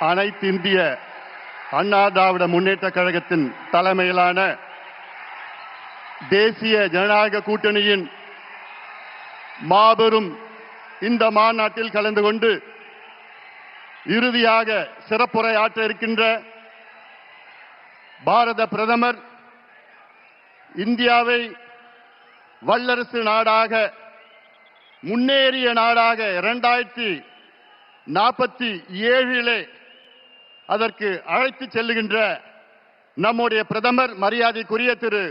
அனைத்து இந்திய அண்ணா திராவிட முன்னேற்றக் கழகத்தின் தலைமையிலான தேசிய ஜனநாயக கூட்டணியின் மாபெரும் இந்த மாநாட்டில் கலந்து கொண்டு இறுதியாக சிறப்புரை ஆற்ற இருக்கின்ற பாரத பிரதமர் இந்தியாவை வல்லரசு நாடாக முன்னேறிய நாடாக 2047 அதற்கு அழைத்து செல்லுகின்ற நம்முடைய பிரதமர் மரியாதைக்குரிய திரு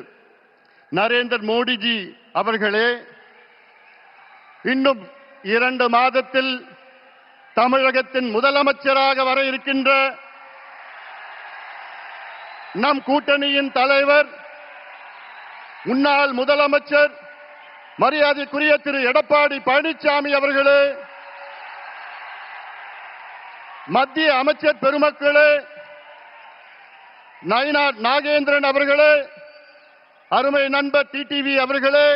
நரேந்திர மோடிஜி அவர்களே, இன்னும் 2 மாதத்தில் தமிழகத்தின் முதலமைச்சராக வர இருக்கின்ற நம் கூட்டணியின் தலைவர் முன்னாள் முதலமைச்சர் மரியாதைக்குரிய திரு எடப்பாடி பழனிசாமி அவர்களே, மத்திய அமைச்சர் பெருமக்களே, நயினார் நாகேந்திரன் அவர்களே, அருமை நண்பர் டிடிவி அவர்களே,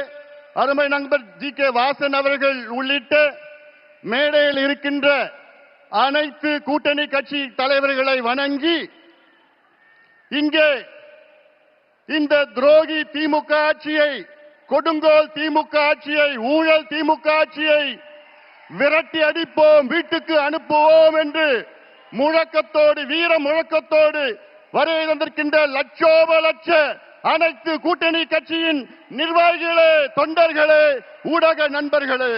அருமை நண்பர் ஜி.கே. வாசன் அவர்கள் உள்ளிட்ட மேடையில் இருக்கின்ற அனைத்து கூட்டணி கட்சி தலைவர்களை வணங்கி, இங்கே இந்த துரோகி திமுக ஆட்சியை, கொடுங்கோல் திமுக ஆட்சியை, ஊழல் திமுக ஆட்சியை விரட்டி அடிப்போம், வீட்டுக்கு அனுப்புவோம் என்று முழக்கத்தோடு, வீர முழக்கத்தோடு வருகை தந்திருக்கின்ற லட்சோப லட்ச அனைத்து கூட்டணி கட்சியின் நிர்வாகிகளே, தொண்டர்களே, ஊடக நண்பர்களே,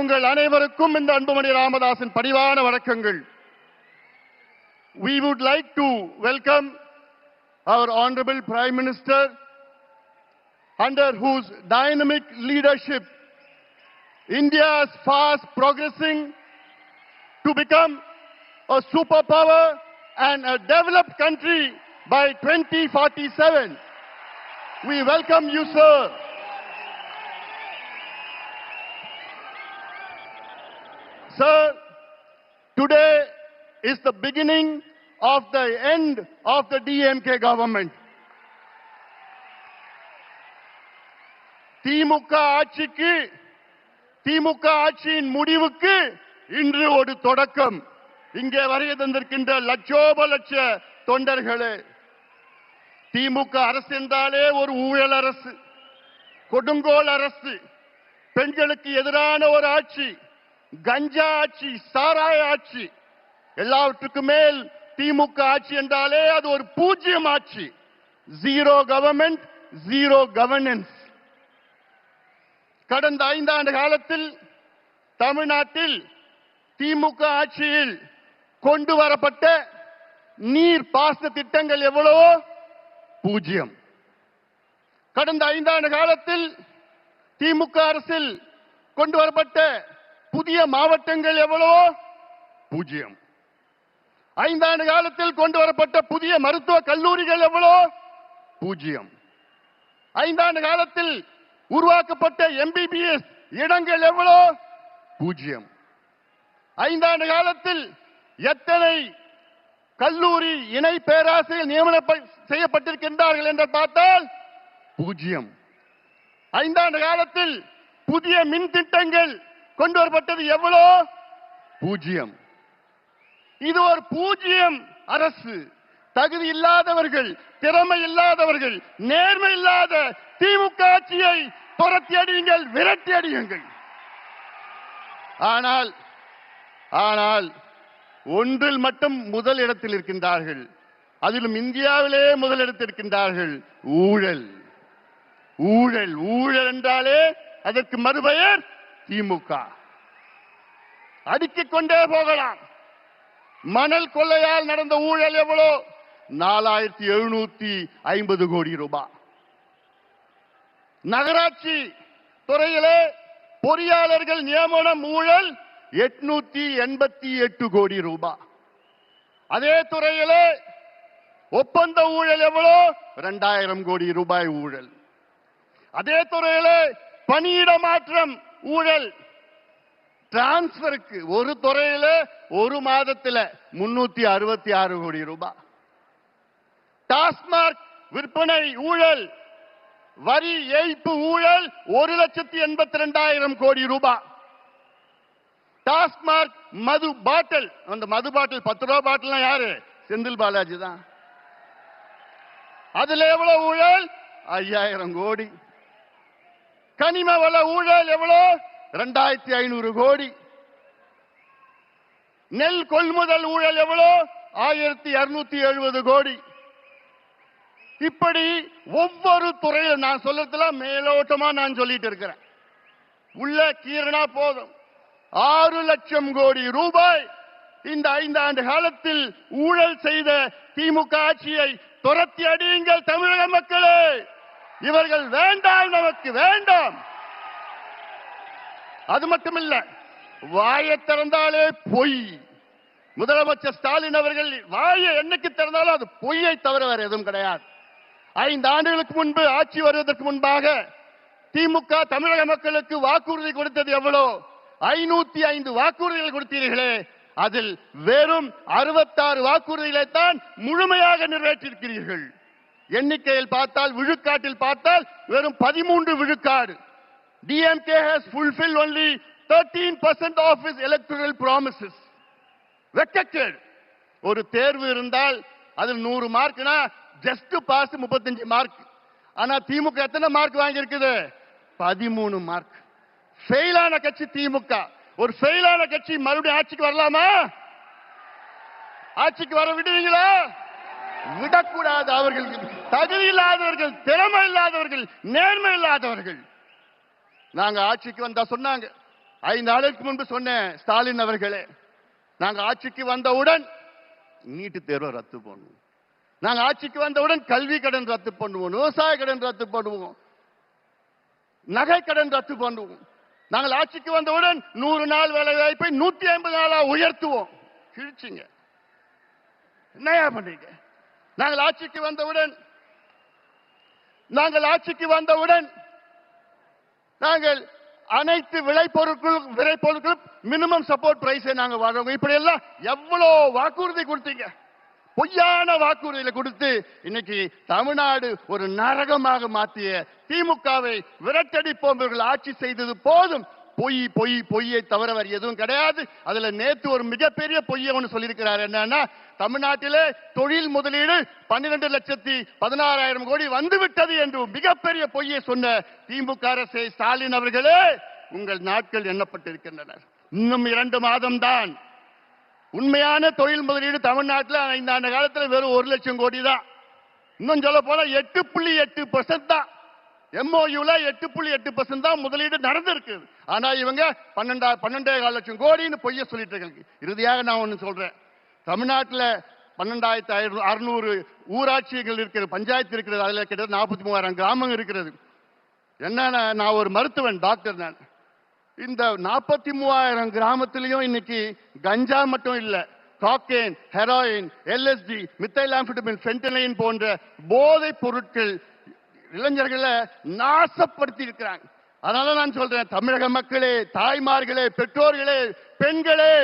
உங்கள் அனைவருக்கும் இந்த அன்புமணி ராமதாஸின் பணிவான வணக்கங்கள். We would like to welcome our Honorable Prime Minister, under whose dynamic leadership India is fast progressing to become a superpower and a developed country by 2047. We welcome you, sir. Sir, today is the beginning of the end of the DMK government. திமுக ஆட்சியின் முடிவுக்கு இன்று ஒரு தொடக்கம். இங்கே வருகை தந்திருக்கின்ற லட்சோப லட்ச தொண்டர்களே, திமுக அரசு என்றாலே ஒரு ஊழல் அரசு, கொடுங்கோல் அரசு, பெண்களுக்கு எதிரான ஒரு ஆட்சி, கஞ்சா ஆட்சி, சாராய ஆட்சி, எல்லாவற்றுக்கும் மேல் திமுக ஆட்சி என்றாலே அது ஒரு பூஜ்யம் ஆட்சி. Zero government, zero governance. கடந்த 5 ஆண்டு காலத்தில் தமிழ்நாட்டில் திமுக ஆட்சியில் கொண்டு வரப்பட்ட நீர் பாசன திட்டங்கள் எவ்வளவோ பூஜ்யம். கடந்த 5 ஆண்டு காலத்தில் திமுக அரசில் கொண்டு வரப்பட்ட புதிய மாவட்டங்கள் எவ்வளவோ பூஜ்யம். 5 ஆண்டு காலத்தில் கொண்டு வரப்பட்ட புதிய மருத்துவ கல்லூரிகள் எவ்வளவோ பூஜ்யம். 5 ஆண்டு காலத்தில் உருவாக்கப்பட்ட MBBS இடங்கள் எவ்வளோ பூஜ்யம். 5 ஆண்டு காலத்தில் எத்தனை கல்லூரி இணை பேராசிரியர் நியமனம் செய்யப்பட்டிருக்கின்றார்கள் என்று பார்த்தால் பூஜ்யம். 5 ஆண்டு காலத்தில் புதிய மின் திட்டங்கள் கொண்டு வரப்பட்டது எவ்வளோ பூஜ்யம். இது ஒரு பூஜ்யம் அரசு. தகுதி இல்லாதவர்கள், திறமை இல்லாதவர்கள், நேர்மை இல்லாத திமுக ஆட்சியை துரத்தி அடியுங்கள், விரட்டி அடியுங்கள். ஆனால் ஒன்றில் மட்டும் முதலிடத்தில் இருக்கின்றார்கள், அதிலும் இந்தியாவிலே முதலிடத்தில் இருக்கின்றார்கள். ஊழல். ஊழல் ஊழல் என்றாலே அதற்கு மறுபெயர் திமுக. அடுக்கிக் கொண்டே போகலாம். மணல் கொள்ளையால் நடந்த ஊழல் எவ்வளோ? 4750 கோடி ரூபாய். நகராட்சி துறையிலே பொறியாளர்கள் நியமனம் ஊழல் 888 கோடி ரூபாய். அதே துறையிலே ஒப்பந்த ஊழல் எவ்வளோ? 2000 கோடி ரூபாய் ஊழல். அதே துறையிலே பணியிட மாற்றம் ஊழல், டிரான்ஸ்பருக்கு ஒரு துறையில ஒரு மாதத்தில் 366 கோடி ரூபாய். டாஸ்மாக் விற்பனை ஊழல், வரி ஏய்ப்பு ஊழல் 1,82,000 கோடி ரூபாய். டாஸ்மார்க் மது பாட்டில், அந்த மது பாட்டில் 10 ரூபாய் பாட்டில் யாரு? செந்தில் பாலாஜி தான். அதுல எவ்வளவு ஊழல்? 5000 கோடி. கனிம வள ஊழல் எவ்வளவு? 2500 கோடி. நெல் கொள்முதல் ஊழல் எவ்வளவு? 1270 கோடி. இப்படி ஒவ்வொரு துறையில் நான் சொல்றதுல மேலோட்டமா நான் சொல்லிட்டு இருக்கிறேன். உள்ள கீரனா போதும் 6 லட்சம் கோடி ரூபாய் இந்த 5 ஆண்டு காலத்தில் ஊழல் செய்த திமுக ஆட்சியை துரத்தி அடியுங்கள் தமிழக மக்களே. இவர்கள் வேண்டாம், நமக்கு வேண்டாம். அது மட்டுமில்ல, வாயை திறந்தாலே பொய். முதலமைச்சர் ஸ்டாலின் அவர்கள் வாயை என்னைக்கு திறந்தாலும் அது பொய்யை தவிர வேற எதுவும் கிடையாது. 5 ஆண்டுகளுக்கு முன்பு ஆட்சி வருவதற்கு முன்பாக திமுக தமிழக மக்களுக்கு வாக்குறுதி கொடுத்தது எவ்வளோ? 505 வாக்குறுதிகள் கொடுத்தீர்களே, அதில் வெறும் 66 வாக்குறுதிகளை தான் முழுமையாக நிறைவேற்றியிருக்கிறீர்கள். எண்ணிக்கையில் பார்த்தால், விழுக்காட்டில் பார்த்தால் வெறும் 13 விழுக்காடு. DMK has fulfilled only 13% of its electoral promises. வெக்கக்கேடு. ஒரு தேர்வு இருந்தால் அதில் 100 மார்க்னா ஜஸ்ட் பாஸ் 35 மார்க். ஆனா திமுக எத்தனை மார்க் வாங்கி இருக்குது? 13 மார்க். ஃபெயிலான கட்சி திமுக. ஒரு ஃபெயிலான கட்சி மறுபடியும் ஆட்சிக்கு வரலாமா? ஆட்சிக்கு வர விடுவீங்களா? விடக்கூடாது. அவர்கள் தகுதி இல்லாதவர்கள், திறமை இல்லாதவர்கள், நேர்மை இல்லாதவர்கள். நாங்க ஆட்சிக்கு வந்தா சொன்னாங்க, 5 நாளுக்கு முன்பு சொன்னேன், ஸ்டாலின் அவர்களே, நாங்க ஆட்சிக்கு வந்தவுடன் நீட்டு தேர்வை ரத்து பண்ணுவோம், நாங்க ஆட்சிக்கு வந்தவுடன் கல்வி கடன் ரத்து பண்ணுவோம், விவசாய கடன் ரத்து பண்ணுவோம், நகை கடன் ரத்து பண்ணுவோம், நாங்கள் ஆட்சிக்கு வந்தவுடன் 100 நாள் வேலை வாய்ப்பை 150 நாளா உயர்த்துவோம். கிழிச்சிங்க. என்னையா பண்றீங்க? நாங்கள் ஆட்சிக்கு வந்தவுடன் நாங்கள் அனைத்து விளைபொருட்களும் மினிமம் சப்போர்ட் பிரைஸை நாங்க வழங்குவோம். இப்படி எல்லாம் எவ்வளவு வாக்குறுதி கொடுத்தீங்க? பொய்யான வாக்குறுதிகளை கொடுத்து இன்னைக்கு தமிழ்நாடு ஒரு நரகமாக மாற்றிய திமுகவை விரட்டடிப்போம். ஆட்சி செய்தது போதும். பொய் பொய் பொய்யை தவிர வேறு எதுவும் கிடையாது. அதுல நேத்து ஒரு மிகப்பெரிய பொய்யை ஒன்று சொல்லியிருக்கிறார். என்னன்னா, தமிழ்நாட்டிலே தொழில் முதலீடு 12,16,000 கோடி வந்துவிட்டது என்று மிகப்பெரிய பொய்யை சொன்ன திமுக அரசை ஸ்டாலின் அவர்களே, உங்கள் நாட்கள் எண்ணப்பட்டிருக்கின்றன. இன்னும் 2 மாதம் தான். உண்மையான தொழில் முதலீடு தமிழ்நாட்டில் 5 ஆண்டு காலத்தில் வெறும் 1 லட்சம் கோடி தான். இன்னும் சொல்ல போனா 8.8% தான். MOUல 8.8% தான் முதலீடு நடந்திருக்கு. ஆனா இவங்க 12.5 லட்சம் கோடின்னு பொய்ய சொல்லிட்டு இருக்காங்க. இறுதியாக நான் ஒண்ணு சொல்றேன். தமிழ்நாட்டில் 12,600 ஊராட்சிகள் இருக்கிறது, பஞ்சாயத்து இருக்கிறது. அதுல கிட்டத்தட்ட 43,000 கிராமம் இருக்கிறது. என்னன்னா, நான் ஒரு மருத்துவன், டாக்டர். நான் இந்த 43,000 கிராமத்திலையும் இன்னைக்கு கஞ்சா மட்டும் இல்ல, காக்கேன், ஹெராயின், LSD, மித்தைலாம்ஃபெட்டமின், ஃபென்டனைன் போன்ற போதைப் பொருட்கள் இளைஞர்களை நாசப்படுத்தி இருக்கிறாங்க. அதனால நான் சொல்றேன், தமிழக மக்களே, தாய்மார்களே, பெற்றோர்களே, பெண்களே,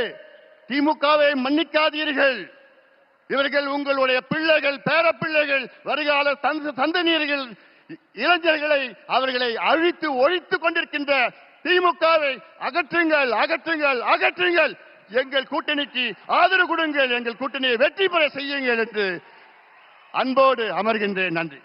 திமுகவை மன்னிக்காதீர்கள். இவர்கள் உங்களுடைய பிள்ளைகள், பேரப்பிள்ளைகள், வருகால சந்ததியர்கள், இளைஞர்களை அவர்களை அழித்து ஒழித்துக் கொண்டிருக்கின்ற திமுகவை அகற்றுங்கள், அகற்றுங்கள், அகற்றுங்கள். எங்கள் கூட்டணிக்கு ஆதரவு கொடுங்கள், எங்கள் கூட்டணியை வெற்றி பெற செய்யுங்கள் என்று அன்போடு அமர்கின்றேன். நன்றி.